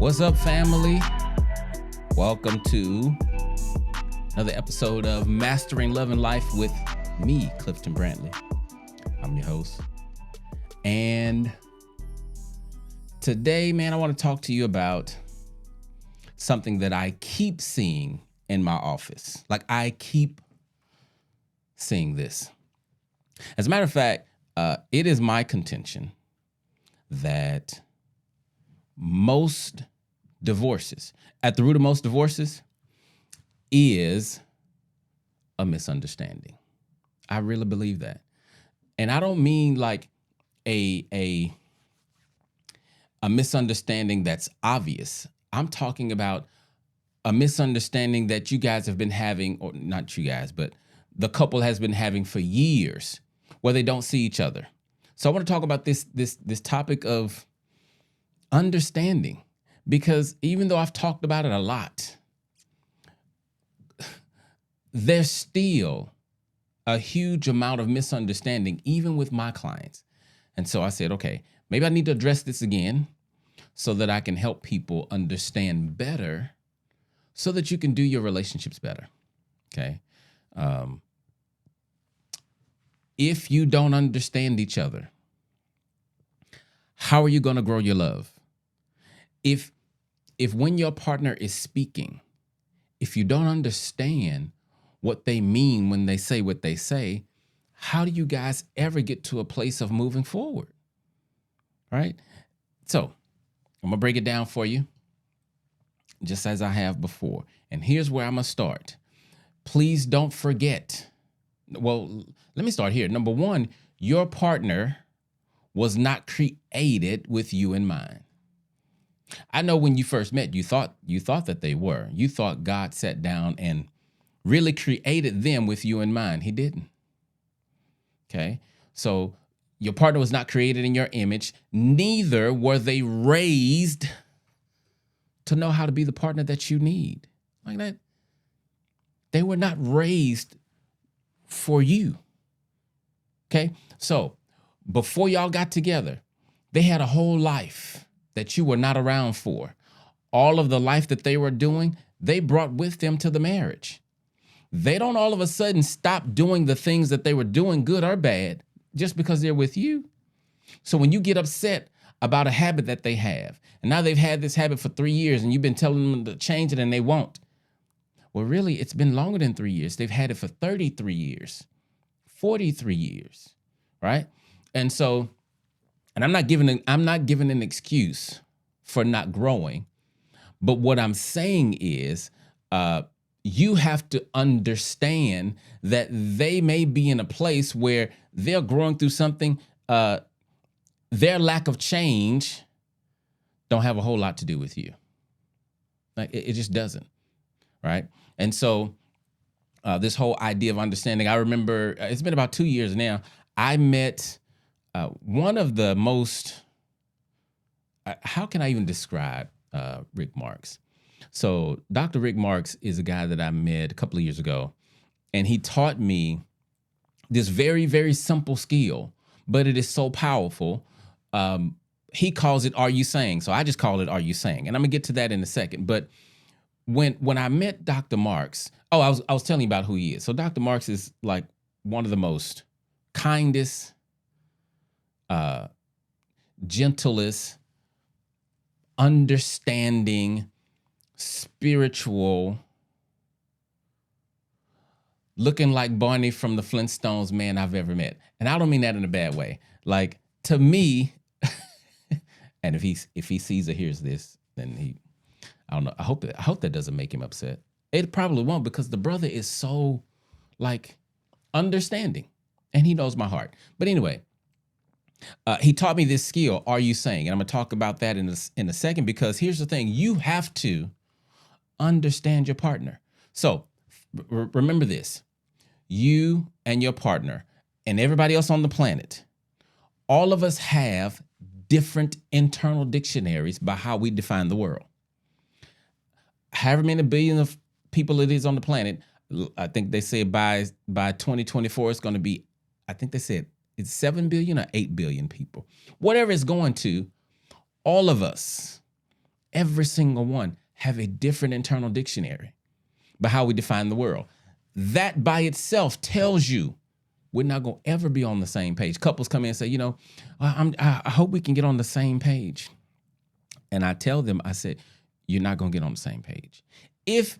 What's up, family? Welcome to another episode of Mastering Love and Life with me, Clifton Brantley. I'm your host. And today, man, I want to talk to you about something that I keep seeing in my office. Like, I keep seeing this. As a matter of fact, it is my contention that at the root of most divorces is a misunderstanding. I really believe that. And I don't mean like a misunderstanding that's obvious. I'm talking about a misunderstanding that you guys have been having, or not you guys, but the couple has been having for years, where they don't see each other. So I want to talk about this topic of understanding, because even though I've talked about it a lot, there's still a huge amount of misunderstanding, even with my clients. And so I said, okay, maybe I need to address this again so that I can help people understand better so that you can do your relationships better. Okay. If you don't understand each other, how are you going to grow your love? If when your partner is speaking, if you don't understand what they mean when they say what they say, how do you guys ever get to a place of moving forward? Right? So I'm going to break it down for you, just as I have before. And here's where I'm going to start. Please don't forget. Well, let me start here. Number one, your partner was not created with you in mind. I know when you first met, you thought that they were. You thought God sat down and really created them with you in mind. He didn't. Okay? So your partner was not created in your image. Neither were they raised to know how to be the partner that you need. Like that. They were not raised for you. Okay? So before y'all got together, they had a whole life that you were not around for. All of the life that they were doing, they brought with them to the marriage. They don't all of a sudden stop doing the things that they were doing, good or bad, just because they're with you. So when you get upset about a habit that they have, and now they've had this habit for 3 years and you've been telling them to change it and they won't. Well, really, it's been longer than 3 years. They've had it for 33 years, 43 years, right? And so, and I'm not giving an excuse for not growing, but what I'm saying is, you have to understand that they may be in a place where they're growing through something. Their lack of change don't have a whole lot to do with you. Like it just doesn't, right? And so this whole idea of understanding, I remember it's been about 2 years now. I met one of the most, how can I even describe Rick Marks? So Dr. Rick Marks is a guy that I met a couple of years ago, and he taught me this very, very simple skill, but it is so powerful. He calls it, "Are you saying?" So I just call it, "Are you saying?" And I'm gonna get to that in a second. But when I met Dr. Marks, I was telling you about who he is. So Dr. Marks is like one of the most kindest, gentlest, understanding, spiritual, looking like Barney from the Flintstones man I've ever met. And I don't mean that in a bad way. Like, to me, and if he sees or hears this, then I don't know. I hope that doesn't make him upset. It probably won't, because the brother is so like understanding and he knows my heart. But anyway, he taught me this skill, "Are you saying?" And I'm going to talk about that in a second, because here's the thing. You have to understand your partner. So remember this. You and your partner and everybody else on the planet, all of us have different internal dictionaries by how we define the world. However many billion of people it is on the planet, I think they say by 2024 it's going to be, I think they said it's 7 billion or 8 billion people. Whatever it's going to, all of us every single one have a different internal dictionary by how we define the world. That by itself tells you we're not going to ever be on the same page. Couples come in and say, I hope we can get on the same page. And I tell them, I said, you're not going to get on the same page. If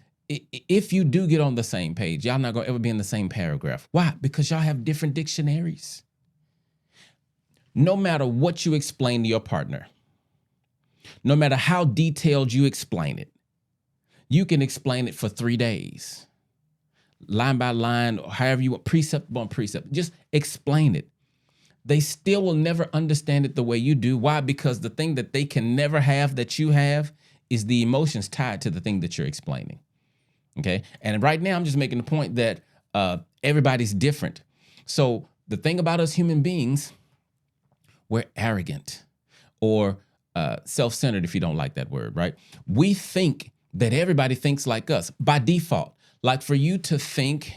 you do get on the same page, y'all not going to ever be in the same paragraph. Why? Because y'all have different dictionaries. No matter what you explain to your partner, no matter how detailed you explain it, you can explain it for 3 days, line by line, or however you want, precept upon precept. Just explain it. They still will never understand it the way you do. Why? Because the thing that they can never have that you have is the emotions tied to the thing that you're explaining. Okay. And right now I'm just making the point that everybody's different. So the thing about us human beings, we're arrogant or self-centered, if you don't like that word, right? We think that everybody thinks like us by default. Like for you to think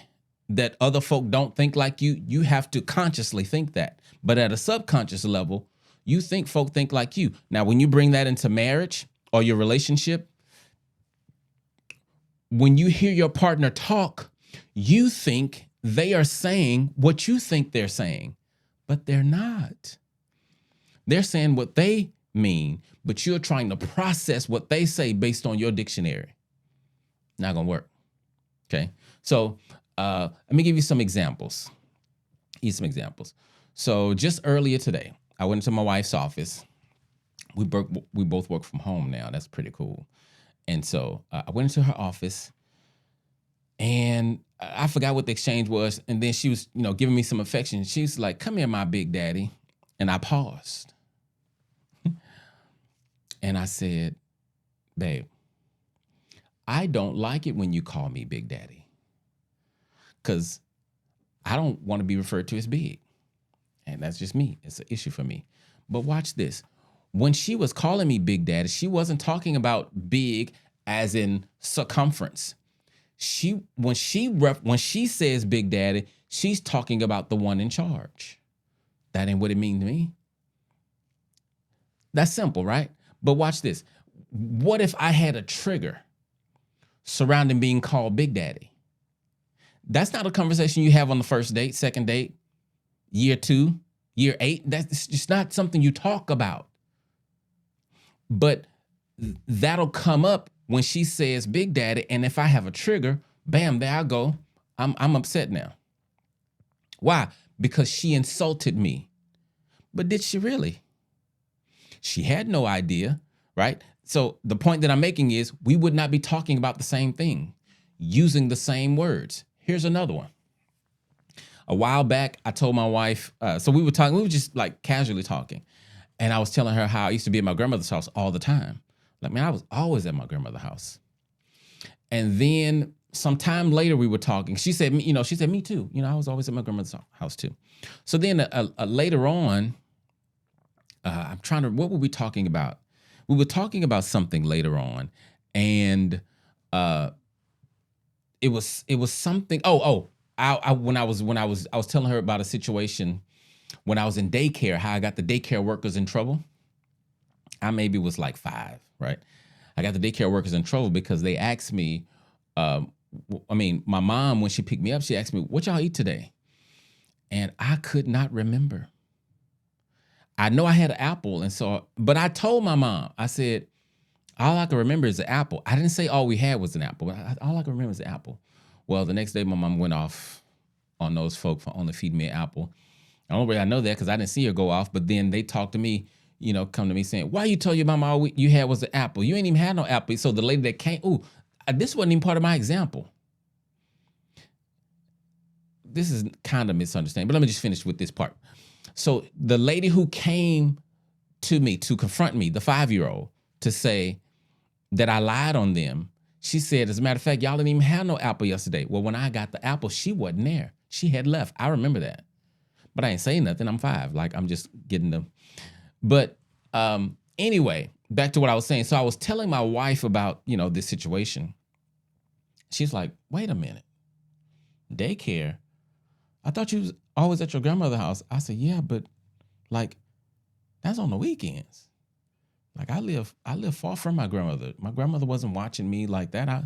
that other folk don't think like you, you have to consciously think that. But at a subconscious level, you think folk think like you. Now, when you bring that into marriage or your relationship, when you hear your partner talk, you think they are saying what you think they're saying, but they're not. They're saying what they mean, but you're trying to process what they say based on your dictionary. Not gonna work. Okay. So let me give you some examples. So just earlier today, I went into my wife's office. We both work from home now. That's pretty cool. And so I went into her office and I forgot what the exchange was. And then she was, giving me some affection. She's like, "Come here, my big daddy." And I paused. And I said, "Babe, I don't like it when you call me big daddy, because I don't want to be referred to as big. And that's just me. It's an issue for me." But watch this. When she was calling me big daddy, she wasn't talking about big as in circumference. When she says big daddy, she's talking about the one in charge. That ain't what it means to me. That's simple, right? But watch this. What if I had a trigger surrounding being called big daddy? That's not a conversation you have on the first date, second date, year 2, year 8. That's just not something you talk about. But that'll come up when she says big daddy. And if I have a trigger, bam, there I go. I'm upset now. Why? Because she insulted me. But did she really? She had no idea, right? So the point that I'm making is we would not be talking about the same thing, using the same words. Here's another one. A while back, I told my wife, so we were just like casually talking. And I was telling her how I used to be at my grandmother's house all the time. Like, man, I was always at my grandmother's house. And then sometime later we were talking. She said, me too. I was always at my grandmother's house too. So then later on, what were we talking about? We were talking about something later on. And it was something. When I was telling her about a situation when I was in daycare, how I got the daycare workers in trouble. I maybe was like 5, right? I got the daycare workers in trouble because they asked me, my mom, when she picked me up, she asked me, "What y'all eat today?" And I could not remember. I know I had an apple. But I told my mom, I said, all I can remember is the apple. I didn't say all we had was an apple, but all I can remember is the apple. Well, the next day my mom went off on those folk for only feeding me an apple. The only way I know that because I didn't see her go off, but then they talked to me, come to me saying, "Why you told your mama all you had was an apple? You ain't even had no apple." So the lady that came, this wasn't even part of my example. This is kind of misunderstanding, but let me just finish with this part. So the lady who came to me to confront me, the 5-year-old, to say that I lied on them, she said, "As a matter of fact, y'all didn't even have no apple yesterday." Well, when I got the apple, she wasn't there. She had left. I remember that. But I ain't saying nothing. I'm 5. Like, I'm just getting them. But anyway, back to what I was saying. So I was telling my wife about, this situation. She's like, "Wait a minute. Daycare? I thought you was always at your grandmother's house." I said, "Yeah, but like, that's on the weekends." Like I live far from my grandmother. My grandmother wasn't watching me like that. I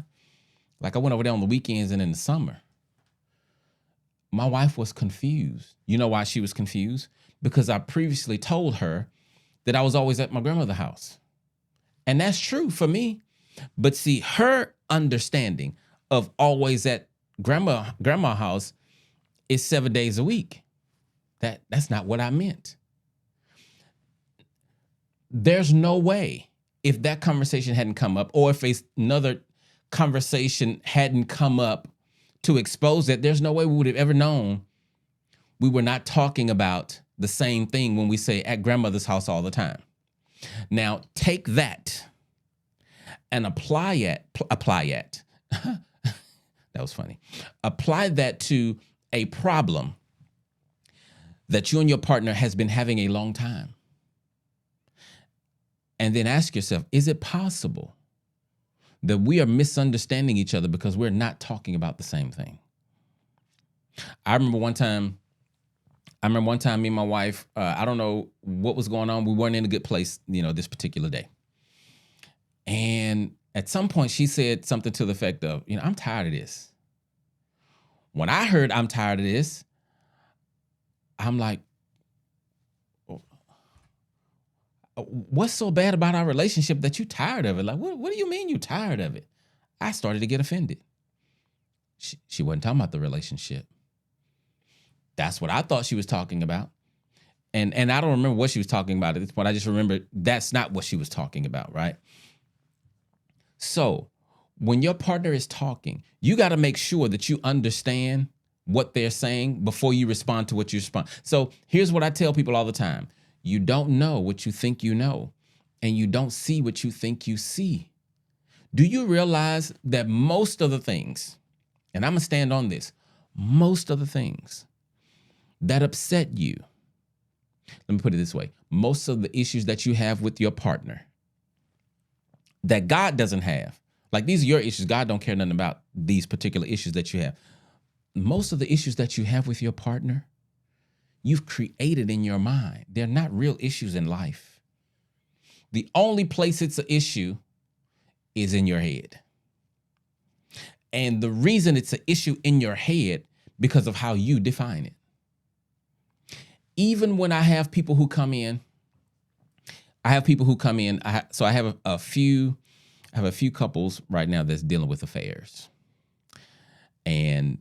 went over there on the weekends and in the summer. My wife was confused. You know why she was confused? Because I previously told her that I was always at my grandmother's house. And that's true for me. But see, her understanding of always at grandma house is 7 days a week. That's not what I meant. There's no way, if that conversation hadn't come up, or if another conversation hadn't come up to expose that, there's no way we would have ever known we were not talking about the same thing when we say at grandmother's house all the time. Now, take that and apply it. That was funny. Apply that to a problem that you and your partner has been having a long time. And then ask yourself, is it possible that we are misunderstanding each other because we're not talking about the same thing? I remember one time, me and my wife, I don't know what was going on. We weren't in a good place, this particular day. And at some point she said something to the effect of, I'm tired of this. When I heard I'm tired of this, I'm like, what's so bad about our relationship that you tired of it? Like, what do you mean you tired of it? I started to get offended. She wasn't talking about the relationship. That's what I thought she was talking about. And I don't remember what she was talking about at this point. I just remember that's not what she was talking about, right? So when your partner is talking, you got to make sure that you understand what they're saying before you respond to what you respond. So here's what I tell people all the time. You don't know what you think you know, and you don't see what you think you see. Do you realize that most of the things, and I'm going to stand on this, most of the things that upset you, let me put it this way, most of the issues that you have with your partner that God doesn't have, like these are your issues, God don't care nothing about these particular issues that you have. Most of the issues that you have with your partner, you've created in your mind. They're not real issues in life. The only place it's an issue is in your head. And the reason it's an issue in your head because of how you define it. Even when I have people who come in, I have a few couples right now that's dealing with affairs. And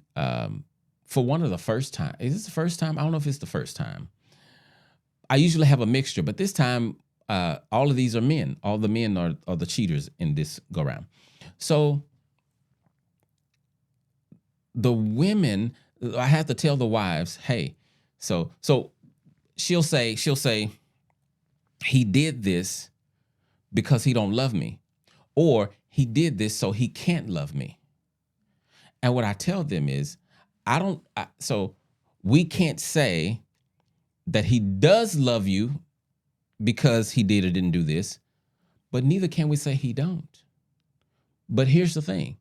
for one of the first time, is this the first time? I don't know if it's the first time. I usually have a mixture, but this time, all of these are men. All the men are the cheaters in this go round. So the women, I have to tell the wives, hey, so she'll say, he did this because he don't love me, or he did this so he can't love me. And what I tell them is, so we can't say that he does love you because he did or didn't do this, but neither can we say he don't. But here's the thing.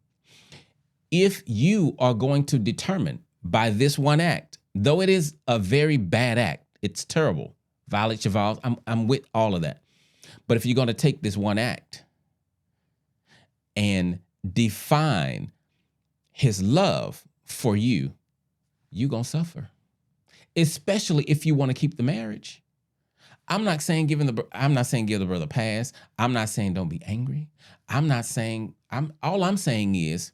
If you are going to determine by this one act, though it is a very bad act, it's terrible, violates your vows, I'm with all of that. But if you're going to take this one act and define his love for you, you're going to suffer, especially if you want to keep the marriage. I'm not saying give the brother a pass. I'm not saying don't be angry. All I'm saying is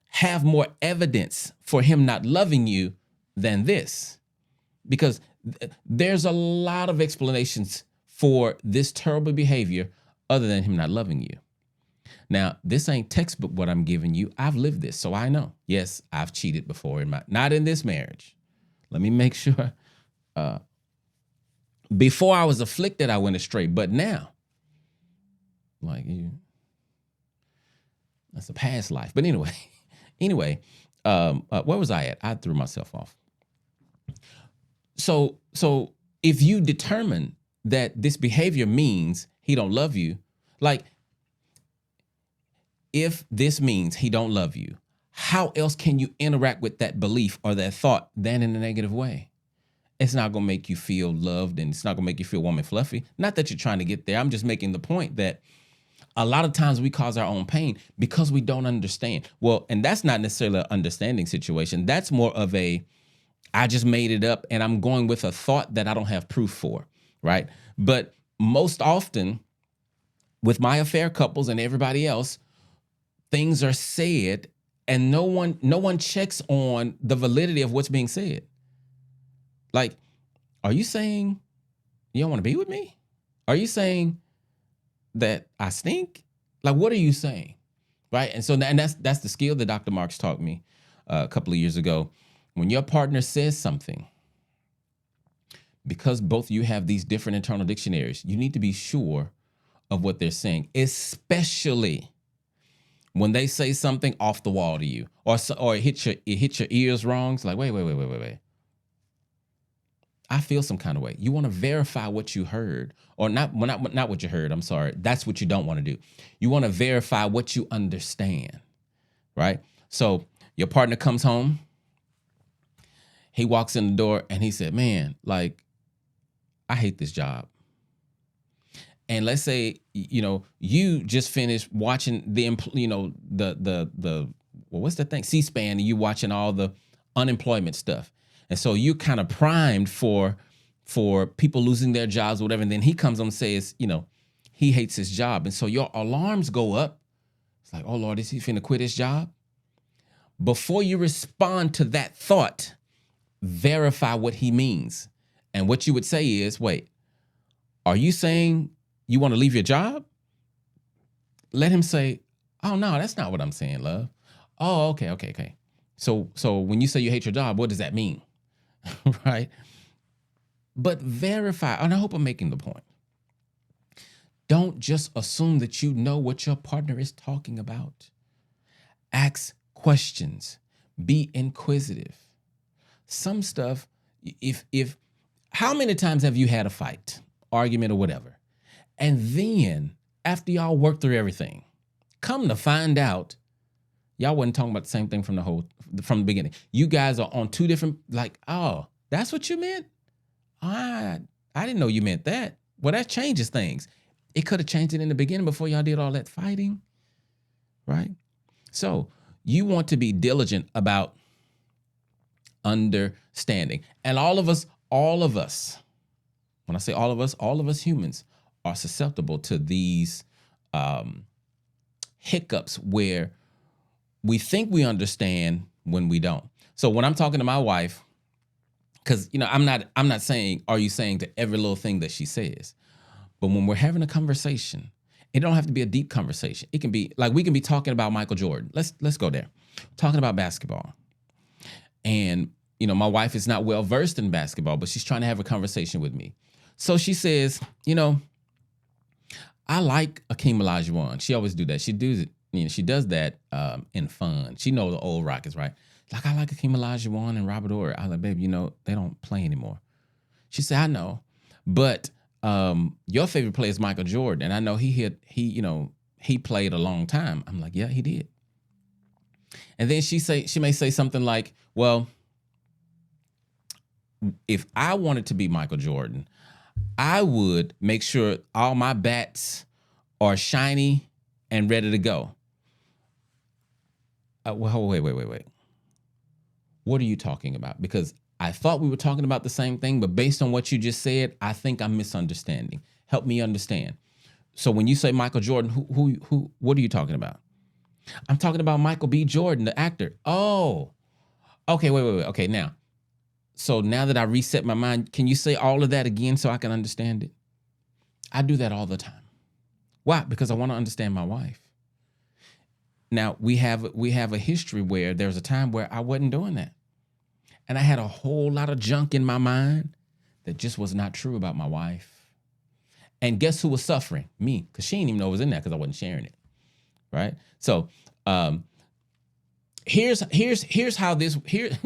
have more evidence for him not loving you than this, because there's a lot of explanations for this terrible behavior other than him not loving you. Now, this ain't textbook what I'm giving you. I've lived this, so I know. Yes, I've cheated before, not in this marriage. Let me make sure. Before I was afflicted, I went astray, but now, that's a past life. But anyway, where was I at? I threw myself off. So if you determine that this behavior means he don't love you, like if this means he don't love you, how else can you interact with that belief or that thought than in a negative way? It's not going to make you feel loved, and it's not going to make you feel warm and fluffy. Not that you're trying to get there. I'm just making the point that a lot of times we cause our own pain because we don't understand. Well, and that's not necessarily an understanding situation. That's more of a, I just made it up and I'm going with a thought that I don't have proof for, right? But most often with my affair couples and everybody else, things are said and no one checks on the validity of what's being said. Like, are you saying you don't want to be with me? Are you saying that I stink? Like, what are you saying? Right? And so, and that's the skill that Dr. Marks taught me a couple of years ago. When your partner says something, because both of you have these different internal dictionaries, you need to be sure of what they're saying, especially when they say something off the wall to you, or it hits your ears wrong. It's like, wait. I feel some kind of way. You want to verify what you heard, or not what you heard. I'm sorry. That's what you don't want to do. You want to verify what you understand, right? So your partner comes home. He walks in the door and he said, man, like, I hate this job. And let's say, you just finished watching what's the thing? C-SPAN, and you watching all the unemployment stuff. And so you're kind of primed for people losing their jobs or whatever. And then he comes on and says, he hates his job. And so your alarms go up. It's like, oh Lord, is he finna quit his job? Before you respond to that thought, verify what he means. And what you would say is, wait, are you saying you want to leave your job? Let him say, oh no, that's not what I'm saying, love. Oh, okay. So when you say you hate your job, what does that mean? Right? But verify, and I hope I'm making the point. Don't just assume that you know what your partner is talking about. Ask questions. Be inquisitive. Some stuff, if how many times have you had a fight, argument, or whatever? And then after y'all work through everything, come to find out, y'all wasn't talking about the same thing from the beginning. You guys are on two different, like, oh, that's what you meant? I didn't know you meant that. Well, that changes things. It could have changed it in the beginning before y'all did all that fighting, right? So you want to be diligent about understanding. And all of us, when I say all of us humans are susceptible to these hiccups where we think we understand when we don't. So when I'm talking to my wife, because I'm not saying, are you saying to every little thing that she says, but when we're having a conversation, it don't have to be a deep conversation. It can be like, we can be talking about Michael Jordan. Let's go there. Talking about basketball. And my wife is not well versed in basketball, but she's trying to have a conversation with me. So she says, I like Akeem Olajuwon. She always do that. She does that in fun. She knows the old Rockets, right? Like, I like Akeem Olajuwon and Robert Horry. I like, baby, they don't play anymore. She said, I know, but your favorite player is Michael Jordan, and I know he played a long time. I'm like, yeah, he did. And then she may say something like, well, if I wanted to be Michael Jordan, I would make sure all my bats are shiny and ready to go. Well, wait. What are you talking about? Because I thought we were talking about the same thing, but based on what you just said, I think I'm misunderstanding. Help me understand. So when you say Michael Jordan, who, what are you talking about? I'm talking about Michael B. Jordan, the actor. Oh, okay, wait. Okay, now. So now that I reset my mind, can you say all of that again so I can understand it? I do that all the time. Why? Because I want to understand my wife. Now, we have a history where there was a time where I wasn't doing that. And I had a whole lot of junk in my mind that just was not true about my wife. And guess who was suffering? Me, because she didn't even know it was in there because I wasn't sharing it, right? So here's how this, let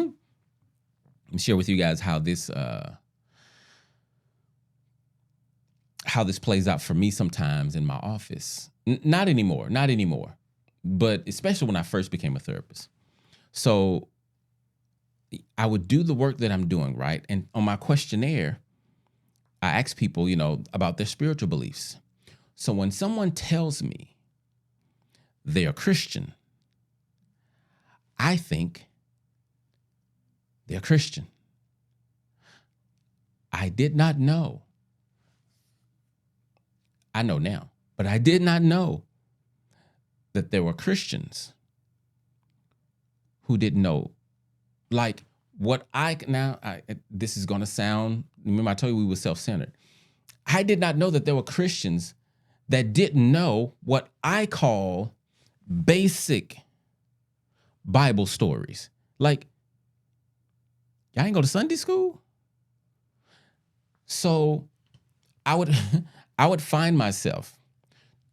me share with you guys how this plays out for me sometimes in my office. Not anymore, but especially when I first became a therapist. So I would do the work that I'm doing, right? And on my questionnaire, I ask people, about their spiritual beliefs. So when someone tells me they are Christian, I think they're Christian. I did not know. I know now, but I did not know that there were Christians who didn't know. Like this is going to sound, remember I told you we were self-centered. I did not know that there were Christians that didn't know what I call basic Bible stories. Like, y'all ain't go to Sunday school? So I would find myself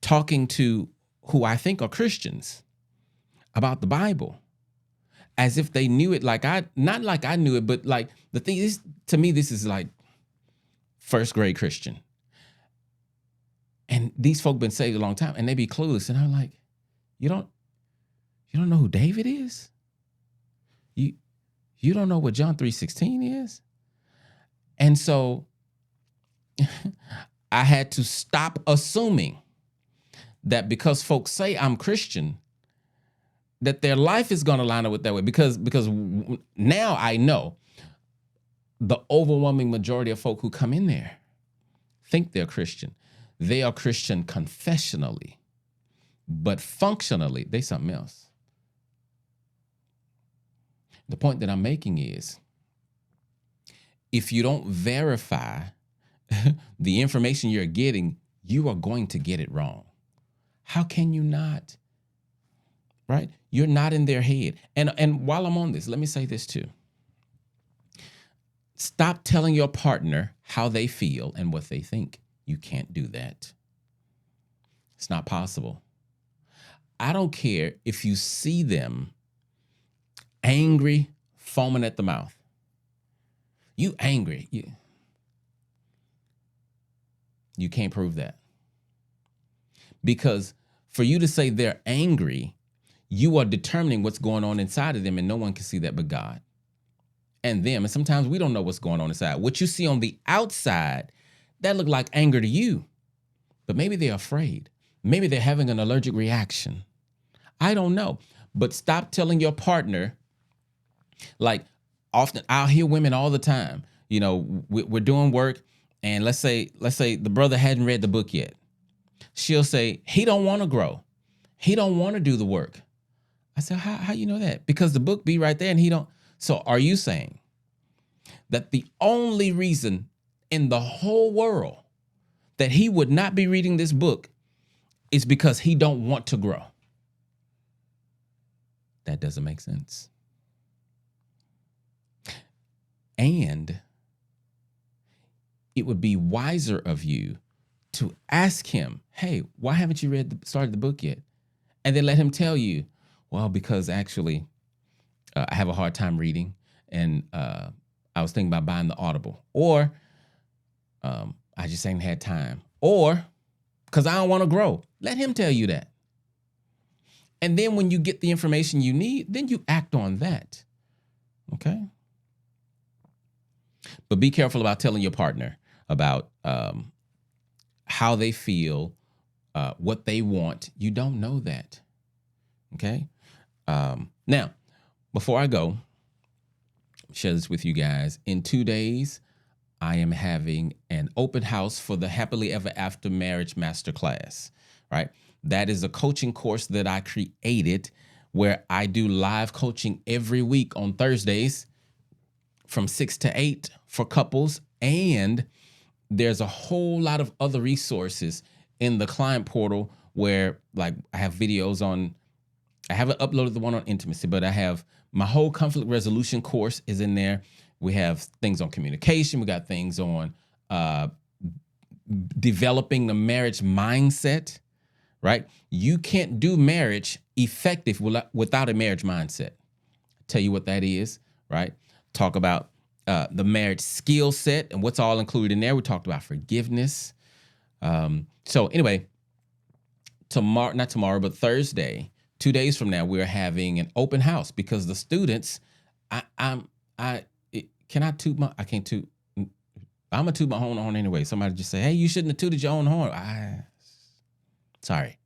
talking to who I think are Christians about the Bible as if they knew it not like I knew it, but like the thing is, to me, this is like first grade Christian. And these folk been saved a long time and they be clueless. And I'm like, you don't know who David is? You don't know what John 3:16 is? And so I had to stop assuming that because folks say I'm Christian, that their life is going to line up with that way. Because now I know the overwhelming majority of folk who come in there think they're Christian. They are Christian confessionally, but functionally, they something else. The point that I'm making is, if you don't verify the information you're getting, you are going to get it wrong. How can you not? Right? You're not in their head. And while I'm on this, let me say this too. Stop telling your partner how they feel and what they think. You can't do that. It's not possible. I don't care if you see them angry, foaming at the mouth. You angry. You can't prove that. Because for you to say they're angry, you are determining what's going on inside of them, and no one can see that but God and them. And sometimes we don't know what's going on inside. What you see on the outside, that look like anger to you, but maybe they're afraid. Maybe they're having an allergic reaction. I don't know. But stop telling your partner, like often I'll hear women all the time, we're doing work, and let's say the brother hadn't read the book yet. She'll say, he don't want to grow. He don't want to do the work. I said, how you know that? Because the book be right there and he don't. So are you saying that the only reason in the whole world that he would not be reading this book is because he don't want to grow? That doesn't make sense. And it would be wiser of you to ask him, hey, why haven't you started the book yet? And then let him tell you, well, because actually I have a hard time reading, and I was thinking about buying the Audible, or I just ain't had time, or because I don't want to grow. Let him tell you that. And then when you get the information you need, then you act on that. Okay? But be careful about telling your partner about how they feel, what they want. You don't know that. Okay? Now, before I go, share this with you guys. In 2 days, I am having an open house for the Happily Ever After Marriage Masterclass, right? That is a coaching course that I created where I do live coaching every week on Thursdays from 6 to 8 for couples. And there's a whole lot of other resources in the client portal where, like, I have videos on, I haven't uploaded the one on intimacy, but I have my whole conflict resolution course is in there. We have things on communication. We got things on developing the marriage mindset, right? You can't do marriage effective without a marriage mindset. Tell you what that is, right? Talk about the marriage skill set and what's all included in there. We talked about forgiveness. So anyway, not tomorrow, but Thursday, 2 days from now, we're having an open house because the students, Can I toot my? I can't toot. I'm gonna toot my own horn anyway. Somebody just say, "Hey, you shouldn't have tooted your own horn." Sorry,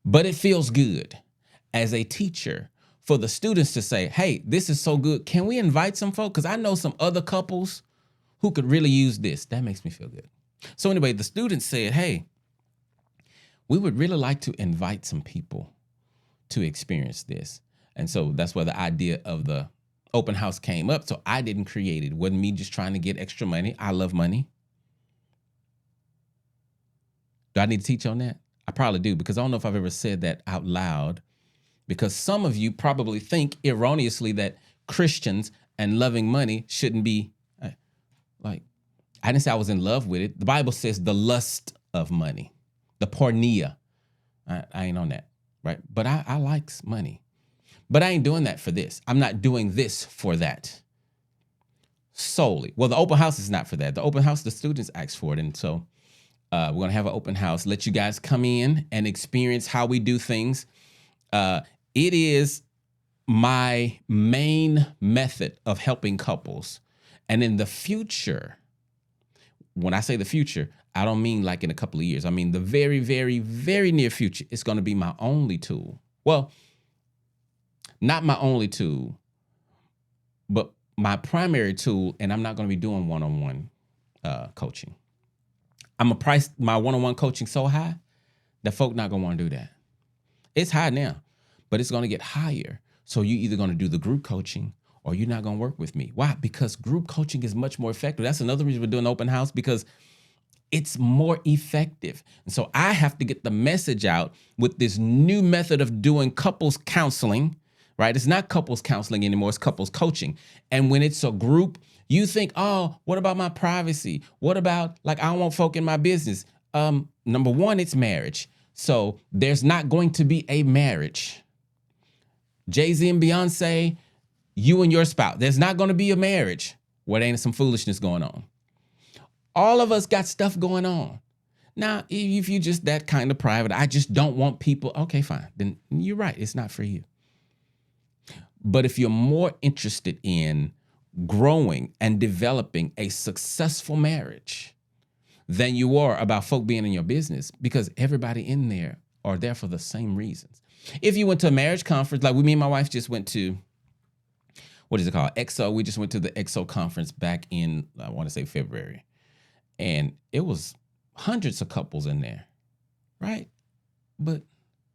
but it feels good as a teacher for the students to say, "Hey, this is so good. Can we invite some folks? Because I know some other couples who could really use this." That makes me feel good. So anyway, the students said, "Hey, we would really like to invite some people to experience this." And so that's where the idea of the open house came up. So I didn't create it. It wasn't me just trying to get extra money. I love money. Do I need to teach on that? I probably do, because I don't know if I've ever said that out loud, because some of you probably think erroneously that Christians and loving money shouldn't be like, I didn't say I was in love with it. The Bible says the lust of money, the pornea. I ain't on that, right? But I like money. But I ain't doing that for this. I'm not doing this for that solely. Well, the open house is not for that. The open house, the students asked for it. And so we're going to have an open house, let you guys come in and experience how we do things. It is my main method of helping couples. And in the future, when I say the future, I don't mean like in a couple of years. I mean the very, very, very near future. It's going to be my only tool. Well, not my only tool, but my primary tool. And I'm not going to be doing one-on-one coaching. I'm going to price my one-on-one coaching so high that folk not going to want to do that. It's high now, but it's going to get higher. So you either going to do the group coaching or you're not going to work with me. Why? Because group coaching is much more effective. That's another reason we're doing open house, because it's more effective. And so I have to get the message out with this new method of doing couples counseling, right? It's not couples counseling anymore. It's couples coaching. And when it's a group, you think, oh, what about my privacy? What about, like, I don't want folk in my business. Number one, it's marriage. So there's not going to be a marriage. Jay-Z and Beyonce, you and your spouse, there's not going to be a marriage where there ain't some foolishness going on. All of us got stuff going on. Now, if you just that kind of private, I just don't want people, okay, fine. Then you're right. It's not for you. But if you're more interested in growing and developing a successful marriage than you are about folk being in your business, because everybody in there are there for the same reasons. If you went to a marriage conference, like me and my wife just went to, what is it called? EXO. We just went to the EXO conference back in, I want to say February. And it was hundreds of couples in there, right? But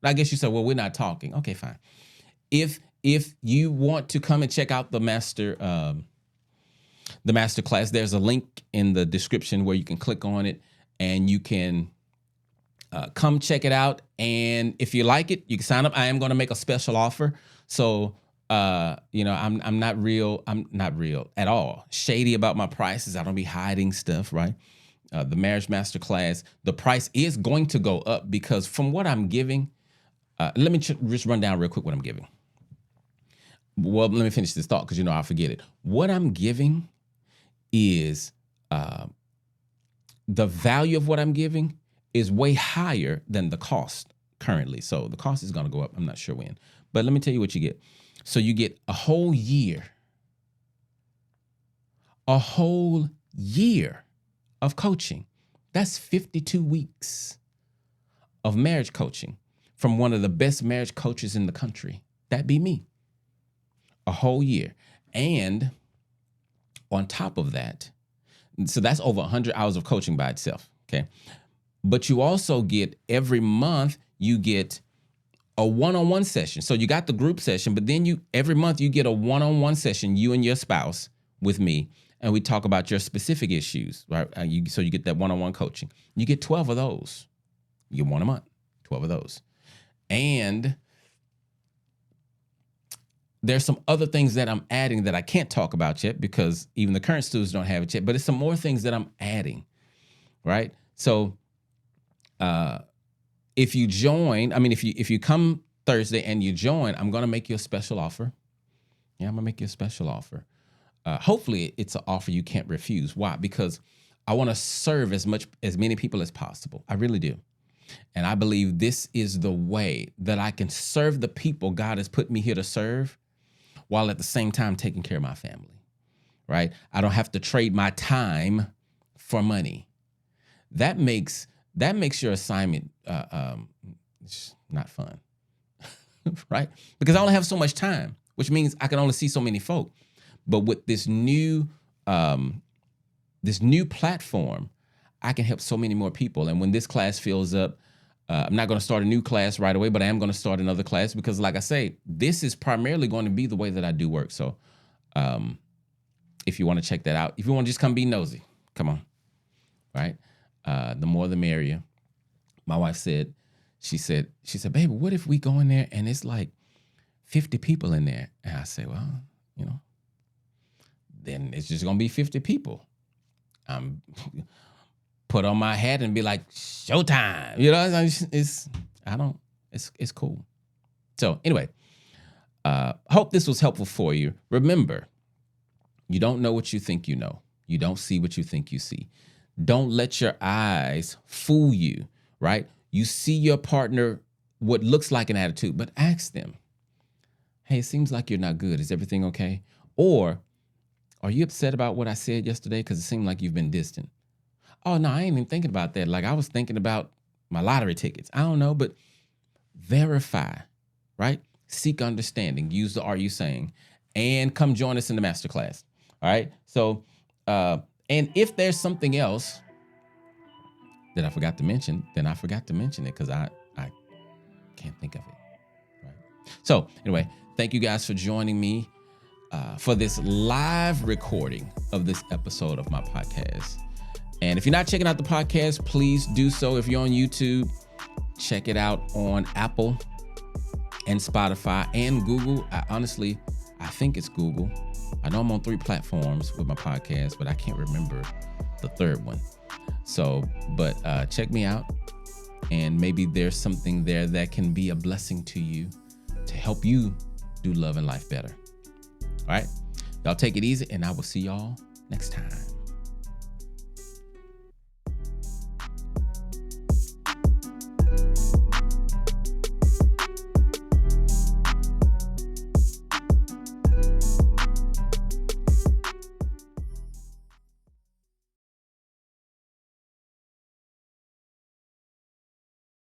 I guess you said, well, we're not talking. Okay, fine. If you want to come and check out the master class, there's a link in the description where you can click on it and you can come check it out. And if you like it, you can sign up. I am going to make a special offer. So, I'm not real at all shady about my prices. I don't be hiding stuff, right? The Marriage Master Class, the price is going to go up because from what I'm giving, let me just run down real quick what I'm giving. Well, let me finish this thought because I'll forget it. What I'm giving is the value of what I'm giving is way higher than the cost currently. So the cost is going to go up. I'm not sure when, but let me tell you what you get. So you get a whole year of coaching. That's 52 weeks of marriage coaching from one of the best marriage coaches in the country. That'd be me. A whole year. And on top of that, so that's over 100 hours of coaching by itself, okay? But you also get, every month, you get a one-on-one session. So you got the group session, but then every month you get a one-on-one session, you and your spouse with me, and we talk about your specific issues, right? So you get that one-on-one coaching. You get 12 of those. You get one a month, 12 of those. And there's some other things that I'm adding that I can't talk about yet because even the current students don't have it yet, but it's some more things that I'm adding, right? So if you join, if you come Thursday and you join, I'm going to make you a special offer. Yeah, I'm going to make you a special offer. Hopefully it's an offer you can't refuse. Why? Because I want to serve as many people as possible. I really do. And I believe this is the way that I can serve the people God has put me here to serve while at the same time taking care of my family, right? I don't have to trade my time for money. That makes your assignment not fun, right? Because I only have so much time, which means I can only see so many folk. But with this new platform, I can help so many more people. And when this class fills up, I'm not going to start a new class right away, but I am going to start another class because, like I say, this is primarily going to be the way that I do work. So if you want to check that out, if you want to just come be nosy, come on, right? The more the merrier. My wife said, she said, baby, what if we go in there and it's like 50 people in there? And I say, well, then it's just going to be 50 people. I'm put on my hat and be like, showtime. It's cool. So anyway, hope this was helpful for you. Remember, you don't know what you think you know. You don't see what you think you see. Don't let your eyes fool you, right? You see your partner, what looks like an attitude, but ask them, hey, it seems like you're not good. Is everything okay? Or are you upset about what I said yesterday? Because it seemed like you've been distant. Oh, no, I ain't even thinking about that. Like I was thinking about my lottery tickets. I don't know, but verify, right? Seek understanding. Use the Are You Saying? And come join us in the masterclass. All right. So, and if there's something else that I forgot to mention, then I forgot to mention it because I can't think of it. Right. So anyway, thank you guys for joining me for this live recording of this episode of my podcast. And if you're not checking out the podcast, please do so. If you're on YouTube, check it out on Apple and Spotify and Google. I think it's Google. I know I'm on 3 platforms with my podcast, but I can't remember the third one. So, but check me out, and maybe there's something there that can be a blessing to you to help you do love and life better. All right, y'all take it easy, and I will see y'all next time.